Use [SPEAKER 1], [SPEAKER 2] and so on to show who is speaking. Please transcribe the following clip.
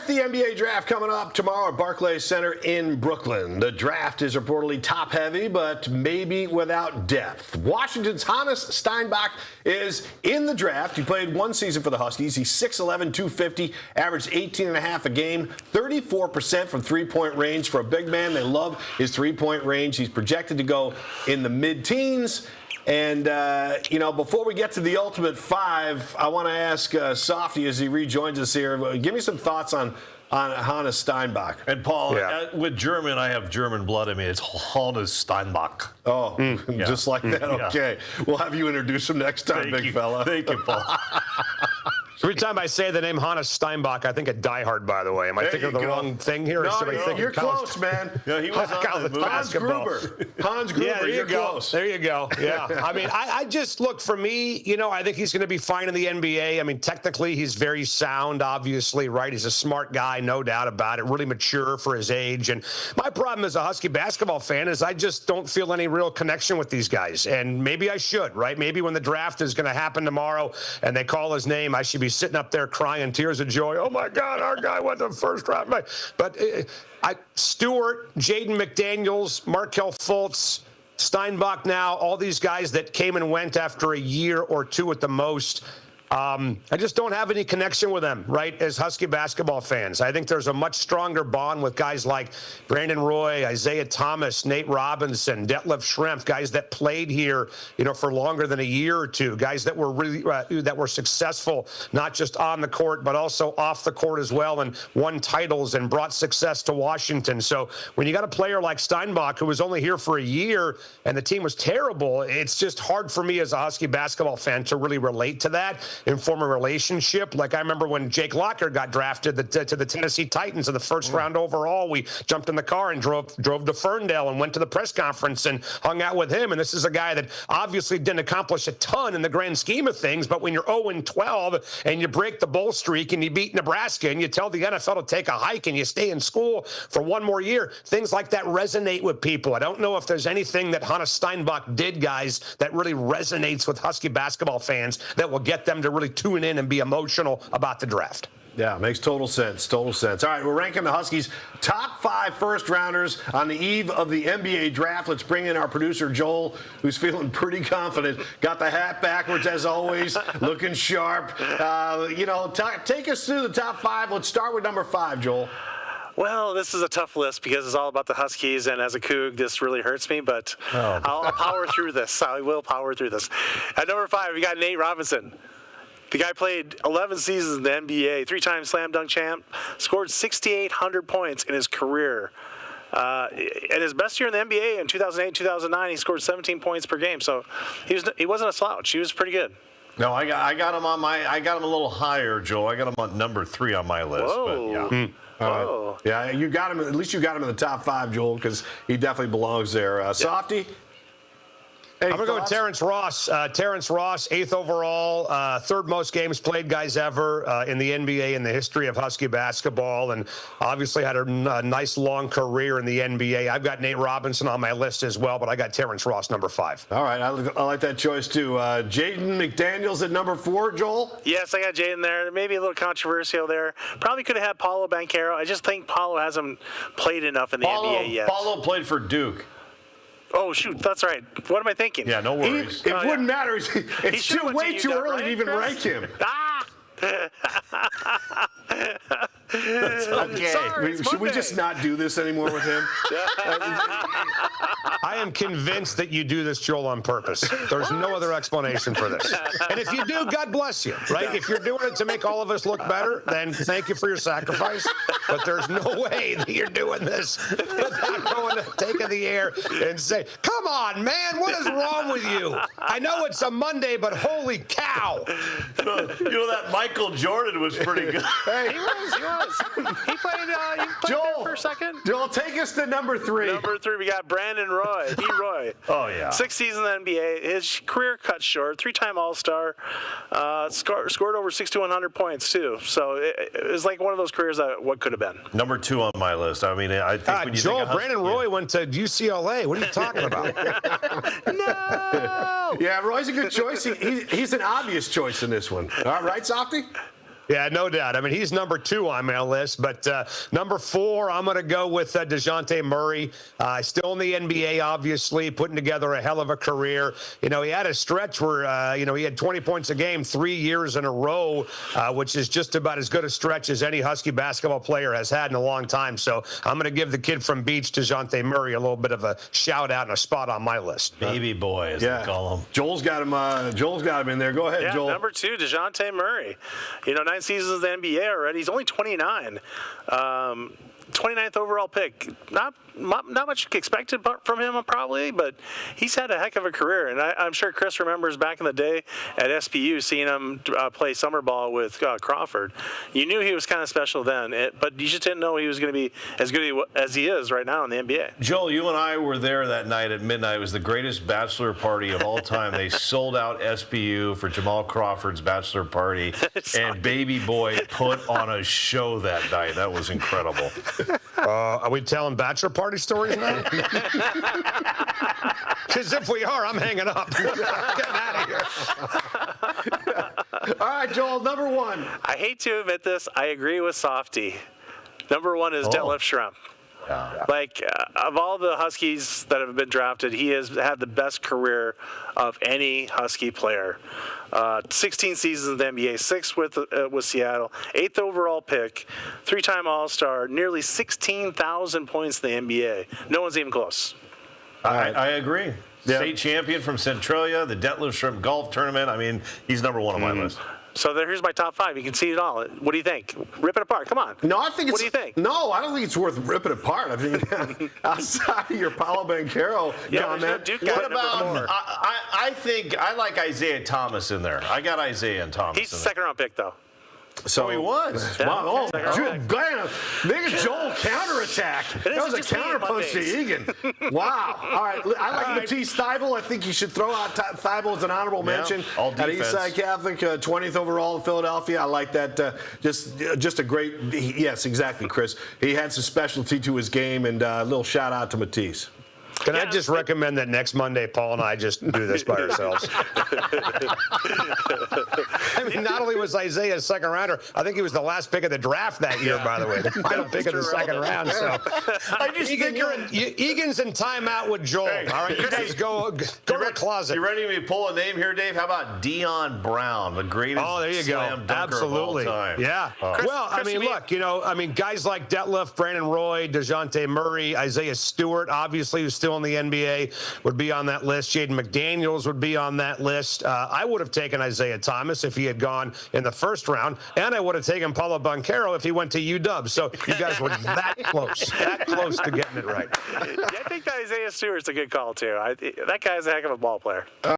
[SPEAKER 1] With the NBA draft coming up tomorrow at Barclays Center in Brooklyn, the draft is reportedly top-heavy, but maybe without depth. Washington's Hannes Steinbach is in the draft. He played one season for the Huskies. He's 6'11", 250, averaged 18.5 a game, 34% from three-point range. For a big man, they love his three-point range. He's projected to go in the mid-teens. And, before we get to the Ultimate Five, I want to ask Softy as he rejoins us here, give me some thoughts on Hannes Steinbach.
[SPEAKER 2] And Paul, with German, I have German blood in me. It's Hannes Steinbach.
[SPEAKER 1] Oh, just like that? Okay. Yeah. We'll have you introduce him next time, big fella.
[SPEAKER 2] Thank you, Paul.
[SPEAKER 3] Every time I say the name Hannes Steinbach, I think of Die Hard, by the way. Am I thinking of the wrong thing here?
[SPEAKER 1] No, you're close, man.
[SPEAKER 2] Yeah, he was on the movie.
[SPEAKER 1] Hans Gruber. Hans Gruber,
[SPEAKER 3] yeah, there you go.
[SPEAKER 1] Close.
[SPEAKER 3] There you go. Yeah. I mean, I just look, for me, I think he's going to be fine in the NBA. I mean, technically, he's very sound, obviously, right? He's a smart guy, no doubt about it, really mature for his age. And my problem as a Husky basketball fan is I just don't feel any real connection with these guys. And maybe I should, right? Maybe when the draft is going to happen tomorrow and they call his name, I should be sitting up there crying tears of joy. Oh my God, our guy went the first round. But Stewart, Jaden McDaniels, Markelle Fultz, Steinbach now, all these guys that came and went after a year or two at the most. I just don't have any connection with them, right, as Husky basketball fans. I think there's a much stronger bond with guys like Brandon Roy, Isaiah Thomas, Nate Robinson, Detlef Schrempf, guys that played here, for longer than a year or two, guys that were really that were successful, not just on the court, but also off the court as well, and won titles and brought success to Washington. So when you got a player like Steinbach, who was only here for a year and the team was terrible, it's just hard for me as a Husky basketball fan to really relate to that and form a relationship. Like I remember when Jake Locker got drafted to the Tennessee Titans in the first round overall, we jumped in the car and drove to Ferndale and went to the press conference and hung out with him. And this is a guy that obviously didn't accomplish a ton in the grand scheme of things, but when you're 0-12 and you break the bowl streak and you beat Nebraska and you tell the NFL to take a hike and you stay in school for one more year, things like that resonate with people. I don't know if there's anything that Hannes Steinbach did, guys, that really resonates with Husky basketball fans that will get them to really tune in and be emotional about the draft.
[SPEAKER 1] Yeah, makes total sense. Total sense. All right, we're ranking the Huskies' top 5 first-rounders on the eve of the NBA draft. Let's bring in our producer, Joel, who's feeling pretty confident. Got the hat backwards, as always, looking sharp. Take us through the top 5. Let's start with number 5, Joel.
[SPEAKER 4] Well, this is a tough list because it's all about the Huskies, and as a Coug, this really hurts me, but I'll power through this. I will power through this. At number 5, we got Nate Robinson. The guy played 11 seasons in the NBA, 3-time slam dunk champ, scored 6,800 points in his career. And his best year in the NBA in 2008-2009, he scored 17 points per game. So he wasn't a slouch. He was pretty good.
[SPEAKER 2] No, I got him I got him a little higher, Joe. I got him on number 3 on my list.
[SPEAKER 4] Whoa.
[SPEAKER 2] But, yeah.
[SPEAKER 4] Whoa.
[SPEAKER 1] Yeah, you got him. At least you got him in the top 5, Joel, because he definitely belongs there. Softy?
[SPEAKER 3] I'm going to go with Terrence Ross. Terrence Ross, 8th overall, third most games played guys ever in the NBA in the history of Husky basketball, and obviously had a nice long career in the NBA. I've got Nate Robinson on my list as well, but I got Terrence Ross number 5.
[SPEAKER 1] All right, I like that choice too. Jaden McDaniels at number 4, Joel?
[SPEAKER 4] Yes, I got Jaden there. Maybe a little controversial there. Probably could have had Paulo Banchero. I just think Paulo hasn't played enough in the NBA yet.
[SPEAKER 2] Paulo played for Duke.
[SPEAKER 4] Oh, shoot, that's right. What am I thinking?
[SPEAKER 2] Yeah, no worries.
[SPEAKER 1] It wouldn't matter. It's way too early to even rank him.
[SPEAKER 2] Okay.
[SPEAKER 4] Sorry,
[SPEAKER 1] Should we just not do this anymore with him?
[SPEAKER 3] I am convinced that you do this, Joel, on purpose. There's no other explanation for this. And if you do, God bless you, right? If you're doing it to make all of us look better, then thank you for your sacrifice. But there's no way that you're doing this without going to taking the air and say, come on, man, what is wrong with you? I know it's a Monday, but holy cow.
[SPEAKER 2] That Michael Jordan was pretty good.
[SPEAKER 4] He was. He played there for a second.
[SPEAKER 1] Joel, take us to number 3.
[SPEAKER 4] Number 3, we got Brandon Roy. Roy.
[SPEAKER 2] Oh, yeah.
[SPEAKER 4] 6 seasons in the NBA. His career cut short. 3-time All-Star. Scored over 6,100 points, too. So it was like one of those careers that what could have been.
[SPEAKER 2] Number 2 on my list. I mean, I think when you
[SPEAKER 3] Joel,
[SPEAKER 2] think
[SPEAKER 3] Brandon Roy went to UCLA. What are you talking about?
[SPEAKER 4] No!
[SPEAKER 1] Yeah, Roy's a good choice. He's an obvious choice in this one. All right, Softy?
[SPEAKER 3] Yeah, no doubt. I mean, he's number 2 on my list, but number 4, I'm going to go with DeJounte Murray. Still in the NBA, obviously, putting together a hell of a career. You know, he had a stretch where, he had 20 points a game 3 years in a row, which is just about as good a stretch as any Husky basketball player has had in a long time. So I'm going to give the kid from Beach, DeJounte Murray, a little bit of a shout out and a spot on my list.
[SPEAKER 2] Baby boy, as they call him.
[SPEAKER 1] Joel's got him in there. Go ahead,
[SPEAKER 4] Yeah,
[SPEAKER 1] Joel.
[SPEAKER 4] number 2, DeJounte Murray. 9 seasons in the NBA already. He's only 29. 29th overall pick. Not much expected from him probably, but he's had a heck of a career. And I'm sure Chris remembers back in the day at SPU seeing him play summer ball with Crawford. You knew he was kind of special then, but you just didn't know he was going to be as good as he is right now in the NBA.
[SPEAKER 2] Joel, you and I were there that night at midnight. It was the greatest bachelor party of all time. They sold out SPU for Jamal Crawford's bachelor party, and Baby Boy put on a show that night. That was incredible.
[SPEAKER 3] Are we telling bachelor party stories now? Because if we are, I'm hanging up. Getting out of here.
[SPEAKER 1] All right, Joel, number 1.
[SPEAKER 4] I hate to admit this. I agree with Softy. Number 1 is Detlef Schrempf. Of all the Huskies that have been drafted, he has had the best career of any Husky player. 16 seasons in the NBA, 6 with Seattle, 8th overall pick, 3-time All-Star, nearly 16,000 points in the NBA. No one's even close.
[SPEAKER 2] I agree. Yeah. State champion from Centralia, the Detlef Schrempf golf tournament. I mean, he's number 1 on my list.
[SPEAKER 4] So here's my top 5. You can see it all. What do you think? Rip it apart. Come on.
[SPEAKER 1] No, I think it's.
[SPEAKER 4] What do you think?
[SPEAKER 1] No, I don't think it's worth ripping apart. I mean, outside of your Paulo Banchero comment.
[SPEAKER 2] What about? I think I like Isaiah Thomas in there. I got Isaiah and Thomas.
[SPEAKER 4] He's a second-round pick, though.
[SPEAKER 1] So
[SPEAKER 2] he was.
[SPEAKER 1] Wow, nigga, Joel counterattack. That was a counterpunch to Egan. Wow. All right. I like Matisse Thybulle. I think you should throw out Thybulle as an honorable mention.
[SPEAKER 2] All
[SPEAKER 1] at Eastside Catholic, 20th overall in Philadelphia. I like that. Just a great. Yes, exactly, Chris. He had some specialty to his game, and a little shout out to Matisse.
[SPEAKER 3] Can I just recommend that next Monday, Paul and I just do this by ourselves? I mean, not only was Isaiah a second rounder, I think he was the last pick of the draft that year, by the way. The final pick of the second round. So, Egan's in timeout with Joel. All right, you guys go to the closet.
[SPEAKER 2] You ready to pull a name here, Dave? How about Dion Brown, the greatest slam dunker
[SPEAKER 3] Absolutely.
[SPEAKER 2] of all time?
[SPEAKER 3] Yeah. Well, I mean, look, guys like Detlef, Brandon Roy, DeJounte Murray, Isaiah Stewart, obviously, who's still in the NBA, would be on that list. Jaden McDaniels would be on that list. I would have taken Isaiah Thomas if he had gone in the first round, and I would have taken Paulo Banchero if he went to UW. So you guys were that close to getting it right.
[SPEAKER 4] Yeah, I think Isaiah Stewart's a good call, too. That guy's a heck of a ball player.